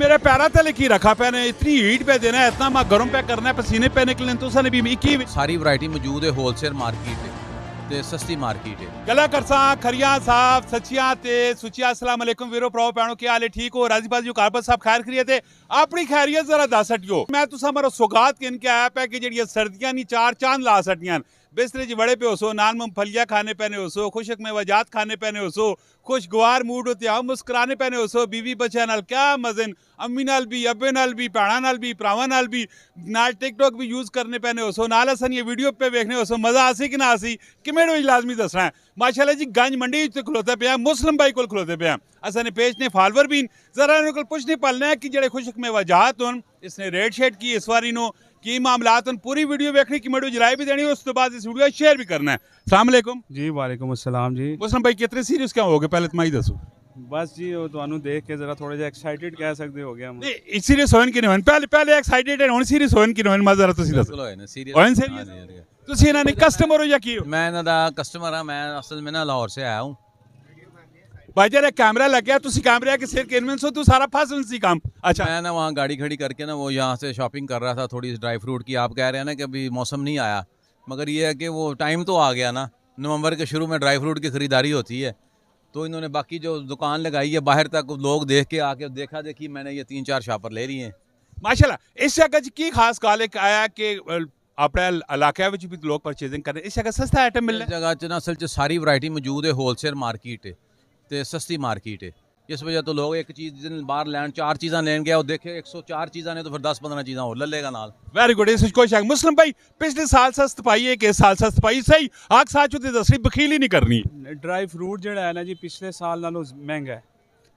मेरे पैरा तले की रखा पैने इतनी हीट पे देना है, इतना मैं गर्म पे करना है, पसीने पे निकलने तो उसने भी की सारी वैरायटी मौजूद है। होलसेल मार्केट है ते सस्ती मार्केट है। गला करसा खरिया साहब सचिया ते सुचिया अस्सलाम वालेकुम वीरो भराओ भैनों क्या हाल है, ठीक हो? राजी बाजी कारबत साहब खैर खरीत है अपनी खैरियत जरा दस हटियो। मैं तुसा हमारा सौगात के इनके ऐप है कि जी सर्दियां नहीं चार चांद ला सटियां बिस्तरे च बड़े पे हो सो, नान मूंगफलियां खाने पैने हो सो, खुशक में वजात खाने पैने हो सो, खुशगवार मूड होते आओ मुस्कुराने पैने हो सो, बीवी बच्चे नाल क्या मजन, अम्मी नाल भी, अब्बे नाल भी, भैणा नाल भी, भरावां नाल भी, नाल टिकटॉक भी यूज़ करने पैने हो सो, नाल असन ये वीडियो पे देखने हो सो, मज़ा आसी कि ना आसी कमेंट में लाजमी दसना है। माशाल्लाह जी गंज मंडी खलोते पे मुस्लिम भाई को खलोते पे असन पेचने फालवर भी जरा इन्होंने पुछने पलने है कि जेड़े खुशक में वजात होन इसने रेड शेड की इस बार इनो की मामलात पूरी वीडियो देखनी की वीडियो जलाई भी देनी उस तो बाद इस वीडियो शेयर भी करना है। अस्सलाम वालेकुम जी वालेकुम अस्सलाम जी। मुस्लिम भाई कितने सीरियस क्या हो गए पहले तुम ही दसो। बस जी वो ਤੁਹਾਨੂੰ देख के जरा थोड़ा ਜਿਹਾ एक्साइटेड कह सकते हो गया हम। नहीं सीरियस होन कि नहीं पहले एक्साइटेड है हुन सीरियस होन कि नहीं मैं जरा तुसी दसो। होए सीरियस होन सीरियस तुसी इन्हां ने कस्टमर हो या की हो? मैं इन्हां दा कस्टमर हां। मैं असल में ना लाहौर से आया हूं। भाई जरा कैमरा लग गया तुसी कैमरे के सिर कन्विंस हो तू सारा फासन सी काम। अच्छा मैं ना वहाँ गाड़ी खड़ी करके ना वो यहाँ से शॉपिंग कर रहा था थोड़ी ड्राई फ्रूट की। आप कह रहे हैं ना कि अभी मौसम नहीं आया, मगर ये है कि वो टाइम तो आ गया ना। नवंबर के शुरू में ड्राई फ्रूट की ख़रीदारी होती है, तो इन्होंने बाकी जो दुकान लगाई है बाहर तक लोग देख के आके देखा देखी मैंने ये 3-4 शापर ले लिए हैं। माशाल्लाह इस जगह की खास गल एक आया कि अपने इलाके में भी लोग परचेजिंग कर रहे हैं, इस जगह सस्ता आइटम मिल इस रहा है। जगह च ना असल च सारी वैरायटी मौजूद है। होलसेल मार्केट है ते सस्ती मार्केट है। इस वजह तो लोग एक चीज़ बाहर लैन 4 चीज़ा लेन गया और देखे 104 चीज़ा ने तो फिर 10-15 चीज़ा और ले लेगा नाल। वेरी गुड इस कोई शक मुस्लिम भाई पिछले साल सस्त पाई है कि इस साल सस्त पाई सही आग साच होते दसरी बखीली नहीं करनी। ड्राई फ्रूट ਜਿਹੜਾ ਹੈ ਨਾ ਜੀ ਪਿਛਲੇ ਸਾਲ ਨਾਲੋਂ ਮਹਿੰਗਾ ਹੈ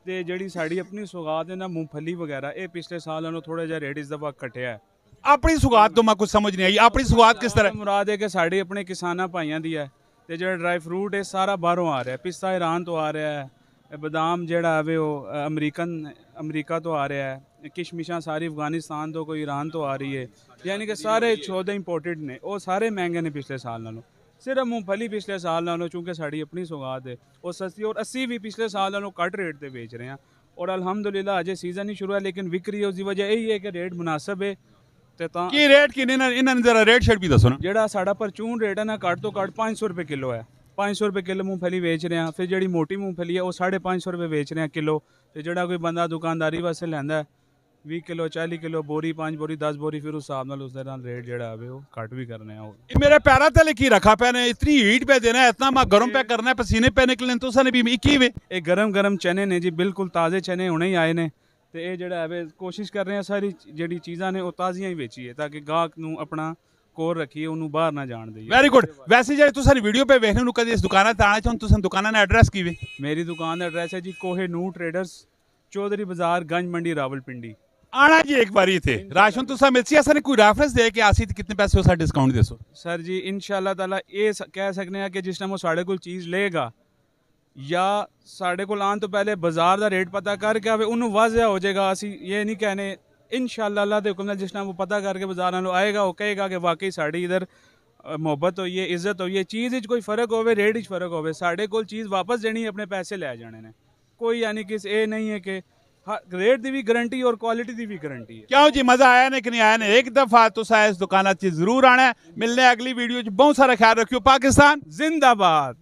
ਤੇ ਜਿਹੜੀ ਸਾਡੀ ਆਪਣੀ ਸੁਗਾਤ ਹੈ ਨਾ ਮੂੰਗਫਲੀ ਵਗੈਰਾ ਇਹ ਪਿਛਲੇ ਸਾਲ ਨਾਲੋਂ ਥੋੜਾ ਜਿਹਾ ਰੇਟ ਇਸ ਦਫਾ ਘਟਿਆ ਹੈ। अपनी सुगात तो मैं कुछ समझ नहीं आई, अपनी सुगात किस तरह? ਮੁਰਾਦ ਹੈ ਕਿ ਸਾਡੇ ਆਪਣੇ ਕਿਸਾਨਾਂ ਭਾਈਆਂ ਦੀ ਹੈ ਤੇ ਜਿਹੜਾ ਡਰਾਈ ਫਰੂਟ ਹੈ ਸਾਰਾ ਬਾਹਰੋਂ ਆ ਰਿਹਾ ਹੈ। ਪਿਸਤਾ ਈਰਾਨ ਤੋਂ ਆ ਰਿਹਾ ਹੈ, ਬਦਾਮ ਜਿਹੜਾ ਹੈ ਉਹ ਅਮਰੀਕਾ ਤੋਂ ਆ ਰਿਹਾ ਹੈ, ਕਿਸ਼ਮਿਸ਼ਾਂ ਸਾਰੀ ਅਫਗਾਨਿਸਤਾਨ ਤੋਂ ਕੋਈ ਈਰਾਨ ਤੋਂ ਆ ਰਹੀ ਹੈ, ਯਾਨੀ ਕਿ ਸਾਰੇ ਛੋਦੇ ਇੰਪੋਰਟਡ ਨੇ। ਉਹ ਸਾਰੇ ਮਹਿੰਗੇ ਨੇ ਪਿਛਲੇ ਸਾਲ ਨਾਲੋਂ। ਸਿਰਫ ਮੂੰਗਫਲੀ ਪਿਛਲੇ ਸਾਲ ਨਾਲੋਂ ਚूँकि ਸਾਡੀ ਆਪਣੀ ਸੁਗਾਤ ਹੈ ਉਹ ਸਸਤੀ ਔਰ ਅਸੀਂ ਵੀ ਪਿਛਲੇ ਸਾਲ ਨਾਲੋਂ ਘੱਟ ਰੇਟ ਤੇ ਵੇਚ ਰਹੇ ਹਾਂ ਔਰ ਅਲਹਮਦੁਲਿल्लाह ਅਜੇ ਸੀਜ਼ਨ ਨਹੀਂ ਸ਼ੁਰੂ ਹੈ ਲੇਕਿन ਵਿਕ ਰਹੀ ਹੈ। ਉਸਦੀ ਵਜ੍ਹਾ ਇਹੀ ਹੈ ਕਿ ਰੇਟ ਮੁਨਾਸਬ ਹੈ ਤੇ ਤਾਂ ਕੀ ਰੇਟ ਕਿੰਨੇ ਇਹਨਾਂ ਨੇ ਜਰਾ ਰੇਟ ਸ਼ੇਡ ਵੀ ਦੱਸੋ ਨਾ। ਜਿਹੜਾ ਸਾਡਾ ਪਰਚੂਨ ਰੇਟ ਹੈ ਨਾ ਘੱਟ ਤੋਂ ਘੱਟ 500 ਰੁਪਏ ਕਿਲੋ ਹੈ। 500 ਰੁਪਏ ਕਿਲੋ ਮੂੰਗਫਲੀ ਵੇਚ ਰਹੇ ਹਾਂ। ਫਿਰ ਜਿਹੜੀ ਮੋਟੀ ਮੂੰਗਫਲੀ ਹੈ ਉਹ 550 ਰੁਪਏ ਵੇਚ ਰਹੇ ਹਾਂ ਕਿਲੋ। ਤੇ ਜਿਹੜਾ ਕੋਈ ਬੰਦਾ ਦੁਕਾਨਦਾਰੀ ਵਾਸਤੇ ਲੈਂਦਾ 20 ਕਿਲੋ 40 ਕਿਲੋ ਬੋਰੀ 5 ਬੋਰੀ 10 ਬੋਰੀ ਫਿਰ ਉਸ ਹਿਸਾਬ ਨਾਲ ਉਸ ਦੇ ਨਾਲ ਰੇਟ ਜਿਹੜਾ ਆਵੇ ਉਹ ਘੱਟ ਵੀ ਕਰਨੇ ਆ। ये मेरे पैरा तले की रखा पैने इतनी हीट पे देना है, इतना मैं गर्म पे करना है, पसीने पे निकलने तो उसने भी की वे। ਇਹ ਗਰਮ ਚਨੇ ਨੇ ਜੀ ਬਿਲਕੁਲ ਤਾਜ਼ੇ ਚਨੇ ਹੁਣੇ ਹੀ ਆਏ ਨੇ ਤੇ ਇਹ ਜਿਹੜਾ ਹੈ ਕੋਸ਼ਿਸ਼ ਕਰ ਰਹੇ ਹਾਂ ਸਾਰੀ ਜਿਹੜੀ ਚੀਜ਼ਾਂ ਨੇ ਉਹ ਤਾਜ਼ੀਆਂ ਹੀ ਵੇਚੀਏ ਤਾਂ ਕਿ ਗਾਹਕ ਨੂੰ ਆਪਣਾ ਕੋਰ ਰੱਖੀਏ ਉਹਨੂੰ ਬਾਹਰ ਨਾ ਜਾਣ ਦਈਏ। वेरी गुड वैसे जे तुसा वीडियो पे देखने नु कदी इस दुकान ते आना चाहो तुसा दुकान ने एड्रेस की वे? ਮੇਰੀ ਦੁਕਾਨ ਦਾ ਐਡਰੈਸ ਹੈ ਜੀ ਕੋਹੇ-ਨੂਰ ਟ੍ਰੇਡਰਸ ਚੌਧਰੀ ਬਾਜ਼ਾਰ ਗੰਜ ਮੰਡੀ ਰਾਵਲਪਿੰਡੀ। आना जी एक बारी थे राशन तुसा मिलसी असन कोई रेफरेंस दे के आसी कितने पैसे सा डिस्काउंट देसो? ਸਰ ਜੀ ਇਨਸ਼ਾਅੱਲਾ ਤਾਲਾ ਇਹ ਕਹਿ ਸਕਨੇ ਆ ਕਿ ਜਿਸ ਟਾਈਮ ਉਹ ਸਾਡੇ ਕੋਲ ਚੀਜ਼ ਲਏਗਾ ਜਾਂ ਸਾਡੇ ਕੋਲ ਆਉਣ ਤੋਂ ਪਹਿਲੇ ਬਾਜ਼ਾਰ ਦਾ ਰੇਟ ਪਤਾ ਕਰਕੇ ਆਵੇ ਉਹਨੂੰ ਵਾਜ਼ਿਆ ਹੋ ਜਾਏਗਾ। ਅਸੀਂ ਇਹ ਨਹੀਂ कहने ਇਨਸ਼ਾਅੱਲਾ ਅੱਲਾ ਦੇ ਹੁਕਮ ਨਾਲ ਜਿਸ ਟਾਈਮ ਉਹ ਪਤਾ ਕਰਕੇ ਬਾਜ਼ਾਰ ਨਾਲੋਂ ਆਏਗਾ ਉਹ ਕਹੇਗਾ ਕਿ ਵਾਕਈ ਸਾਡੀ ਇਧਰ ਮੁਹੱਬਤ ਹੋਈ ਹੈ ਇੱਜ਼ਤ ਹੋਈ ਹੈ। ਚੀਜ਼ ਵਿੱਚ ਕੋਈ ਫਰਕ ਹੋਵੇ ਰੇਟ ਵਿੱਚ ਫਰਕ ਹੋਵੇ ਸਾਡੇ ਕੋਲ ਚੀਜ਼ ਵਾਪਸ ਦੇਣੀ ਆਪਣੇ ਪੈਸੇ ਲੈ ਜਾਣੇ ਨੇ। ਕੋਈ यानी कि ਇਹ नहीं है कि रेट की भी गारंटी और क्वालिटी की भी गारंटी है। क्यों जी मजा आया ने कि नहीं आया ने? एक दफा तुसा इस दुकान जरूर आना है। मिलने अगली वीडियो बहुत सारा ख्याल रखियो। पाकिस्तान जिंदाबाद।